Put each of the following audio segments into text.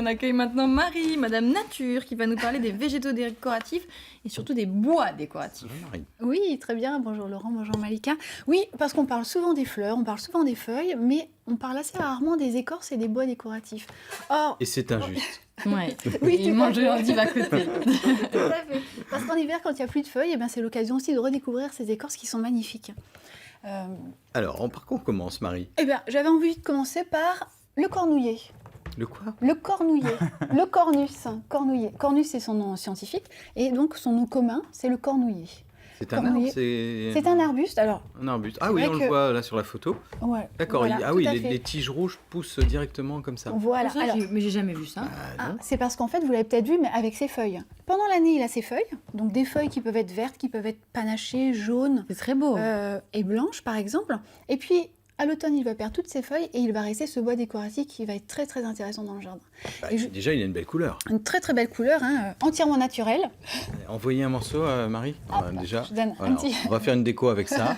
on accueille maintenant Marie, Madame Nature, qui va nous parler des végétaux décoratifs et surtout des bois décoratifs. Marie. Oui, très bien. Bonjour Laurent, bonjour Malika. Oui, parce qu'on parle souvent des fleurs, on parle souvent des feuilles, mais on parle assez rarement des écorces et des bois décoratifs. Or, Et c'est injuste. Ouais. Oui, Il tout mange à fait. l'endive à côté. tout à fait. Parce qu'en hiver, quand il n'y a plus de feuilles, eh ben, c'est l'occasion aussi de redécouvrir ces écorces qui sont magnifiques. Alors, par quoi on commence, Marie? Eh bien, j'avais envie de commencer par le cornouiller. Le quoi? Le cornouiller, le cornus, cornouiller. Cornus, c'est son nom scientifique, et donc son nom commun, c'est le cornouiller. C'est un arbre? Cornouiller. C'est un arbuste, alors... Un arbuste. Ah oui, vrai on le que- voit là sur la photo. Ouais, D'accord. voilà, Ah tout oui, à les, fait. les tiges rouges poussent directement comme ça. Voilà, alors... Mais j'ai jamais vu ça. Ah, c'est parce qu'en fait, vous l'avez peut-être vu, mais avec ses feuilles. Pendant l'année, il a ses feuilles, donc des feuilles qui peuvent être vertes, qui peuvent être panachées, jaunes C'est très beau. et blanches, par exemple. Et puis, à l'automne, il va perdre toutes ses feuilles et il va rester ce bois décoratif qui va être très, très intéressant dans le jardin. Bah, Et je- Déjà, il a une belle couleur. Une très, très belle couleur, hein, entièrement naturelle. Envoyez un morceau à Marie. Déjà. Je donne Voilà, un petit... on va faire une déco avec ça.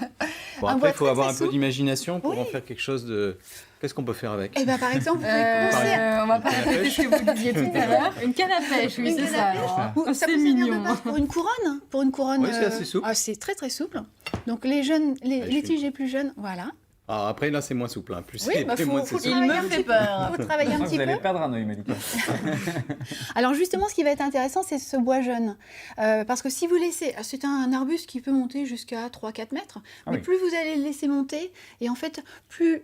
Bon, Un après, bois il faut très, avoir très un peu souple. d'imagination pour Oui. en faire quelque chose de... Qu'est-ce qu'on peut faire avec? Eh bien, par exemple, vous pouvez commencer on va pas répéter ce que vous disiez tout à l'heure. Une canne à pêche, oui, Une c'est canne ça. à pêche. alors. Ou- Oh, ça c'est peut servir de mignon. base pour une couronne. Pour une couronne. Oui, c'est assez souple. C'est très très souple. Donc les jeunes, je les suis- tiges les plus jeunes, voilà. Alors après, là, c'est moins souple. Plus Oui, c'est bah, plus faut- moins faut c'est Il souple. travailler me un fait petit peu. peur. Faut travailler un Vous petit allez peu. perdre un œil, Malika. Alors justement, ce qui va être intéressant, c'est ce bois jeune. Parce que si vous laissez... C'est un arbuste qui peut monter jusqu'à 3-4 mètres. Ah Mais oui. plus vous allez le laisser monter, et en fait, plus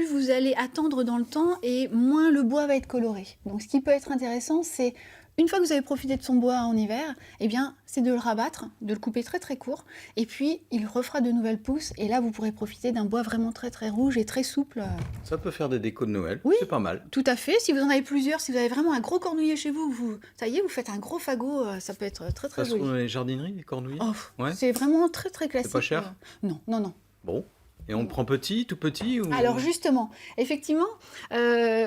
vous allez attendre dans le temps, et moins le bois va être coloré. Donc ce qui peut être intéressant, c'est... Une fois que vous avez profité de son bois en hiver, eh bien, c'est de le rabattre, de le couper très très court, et puis il refera de nouvelles pousses, et là vous pourrez profiter d'un bois vraiment très très rouge et très souple. Ça peut faire des décos de Noël. Oui. C'est pas mal. Tout à fait. Si vous en avez plusieurs, si vous avez vraiment un gros cornouiller chez vous, ça y est, vous faites un gros fagot, ça peut être très Ça très se trouve joli. dans les jardineries, les cornouillers. Oh, Ouais. c'est vraiment très très classique. pas cher Non, non, non. Bon. Et on prend petit, tout petit ou... Alors justement, effectivement,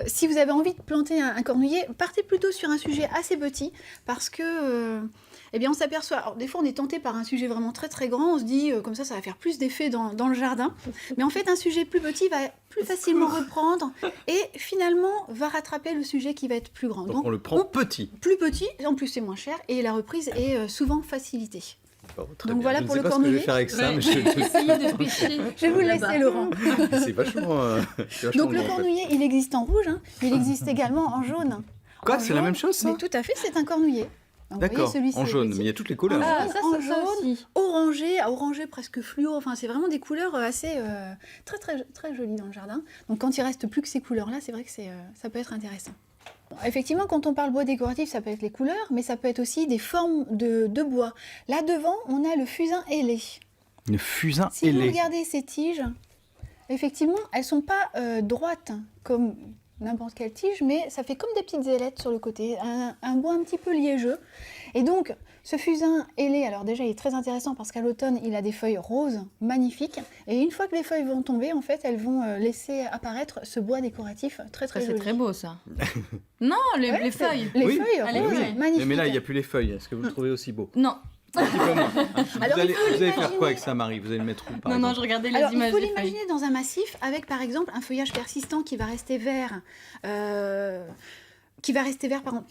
si vous avez envie de planter un cornouiller, partez plutôt sur un sujet assez petit, parce que, eh bien, on s'aperçoit. Alors des fois, on est tenté par un sujet vraiment très très grand. On se dit comme ça va faire plus d'effet dans le jardin. Mais en fait, un sujet plus petit va plus facilement reprendre et finalement va rattraper le sujet qui va être plus grand. Donc on le prend petit. Plus petit, en plus c'est moins cher et la reprise est souvent facilitée. Bon, très Donc bien. voilà je ne pour sais le pas ce que je vais cornouiller. faire avec ça, Ouais. mais je... Essayez de pêcher. Je vais vous là-bas. laisser, Laurent. c'est vachement... c'est vachement Donc le bon, en fait. cornouiller, il existe en rouge, hein, mais il existe également en jaune. Quoi, En c'est la jaune, même chose, ça? Mais tout à fait, c'est un cornouiller. Donc, vous voyez, D'accord, celui-ci en est jaune, petit. mais il y a toutes les couleurs. Ah, En ça, jaune, c'est ça aussi. orangé presque fluo. Enfin, c'est vraiment des couleurs assez très très très jolies dans le jardin. Donc quand il reste plus que ces couleurs-là, c'est vrai que ça peut être intéressant. Bon, effectivement, quand on parle bois décoratif, ça peut être les couleurs, mais ça peut être aussi des formes de bois. Là devant, on a le fusain ailé. Le fusain Si vous ailé. regardez ces tiges, effectivement, elles ne sont pas droites comme n'importe quelle tige, mais ça fait comme des petites ailettes sur le côté, un bois un petit peu liégeux. Et donc, ce fusain ailé, alors déjà, il est très intéressant parce qu'à l'automne, il a des feuilles roses, magnifiques. Et une fois que les feuilles vont tomber, en fait, elles vont laisser apparaître ce bois décoratif très Ça, très c'est joli. très beau, ça. Non, les Ouais, feuilles. Les Oui. feuilles Ah, les roses, feuilles. magnifiques. Mais là, il n'y a plus les feuilles. Est-ce que vous le trouvez aussi beau? Non. Un petit peu moins. Alors, vous allez, il faut vous allez faire l'imaginer- quoi avec ça, Marie? Vous allez le mettre où, par Non, non, exemple je regardais les Alors, il images faut des feuilles. l'imaginer dans un massif avec, par exemple, un feuillage persistant qui va rester vert,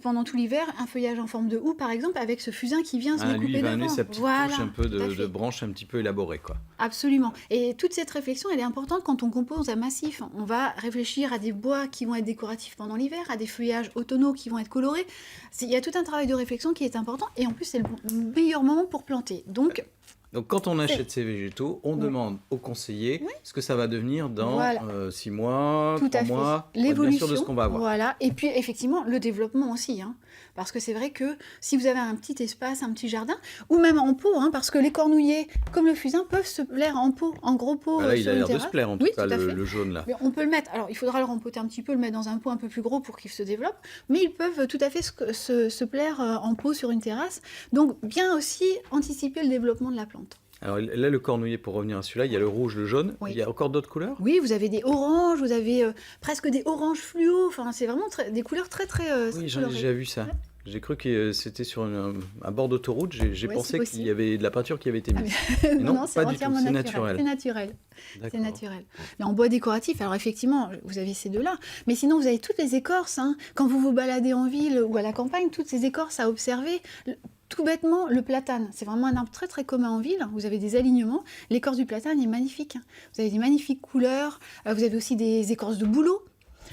pendant tout l'hiver, un feuillage en forme de houx, par exemple, avec ce fusain qui vient se Ah, lui, découper il va amener devant. sa petite Voilà, touche un peu tout à de fait. branche un petit peu élaborée, quoi. Absolument. Et toute cette réflexion, elle est importante quand on compose un massif. On va réfléchir à des bois qui vont être décoratifs pendant l'hiver, à des feuillages automnaux qui vont être colorés. Il y a tout un travail de réflexion qui est important, et en plus, c'est le meilleur moment pour planter. Donc, Donc, quand on achète ces végétaux, on demande au conseiller ce que ça va devenir dans Voilà. 6 mois, tout 3 à fait. mois, pour être bien L'évolution, sûr de ce qu'on va avoir. Voilà. Et puis effectivement le développement aussi, hein. Parce que c'est vrai que si vous avez un petit espace, un petit jardin, ou même en pot, hein, parce que les cornouillers, comme le fusain, peuvent se plaire en pot, en gros pot. Bah là, il sur a une l'air de terrasse. se plaire, en tout Oui, cas, tout à fait. le jaune, là. Mais on peut le mettre, alors il faudra le rempoter un petit peu, le mettre dans un pot un peu plus gros pour qu'il se développe, mais ils peuvent tout à fait se plaire en pot sur une terrasse. Donc bien aussi anticiper le développement de la plante. Alors là, le cornouiller, pour revenir à celui-là, il y a le rouge, le jaune. Oui. Il y a encore d'autres couleurs? Oui, vous avez des oranges, vous avez presque des oranges fluo, enfin c'est vraiment des couleurs très très Oui, j'en ai colorées. déjà vu ça. J'ai cru que c'était sur un bord d'autoroute. J'ai Ouais, pensé c'est qu'il possible. y avait de la peinture qui avait été Ah, mise. mais- Mais non, c'est pas du tout, entièrement c'est naturel. naturel. C'est naturel. C'est D'accord. naturel. Mais en bois décoratif, alors effectivement, vous avez ces deux-là. Mais sinon, vous avez toutes les écorces. Hein. Quand vous vous baladez en ville ou à la campagne, toutes ces écorces à observer. Tout bêtement, le platane, c'est vraiment un arbre très très commun en ville. Vous avez des alignements. L'écorce du platane est magnifique. Vous avez des magnifiques couleurs. Vous avez aussi des écorces de bouleau.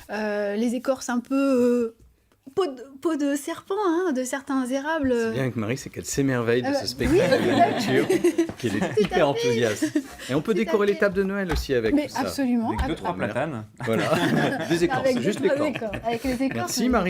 Les écorces un peu peau de serpent, hein, de certains érables. C'est bien avec Marie, c'est qu'elle s'émerveille de Ah bah, ce spectacle de la nature, qu'elle est hyper enthousiaste. Et on peut Tout à décorer les fait. tables de Noël aussi avec Mais tout ça. absolument. Avec 2-3 platanes. Voilà, des écorces, Avec juste des l'écorce. écorces, avec les écorces. Merci Marie.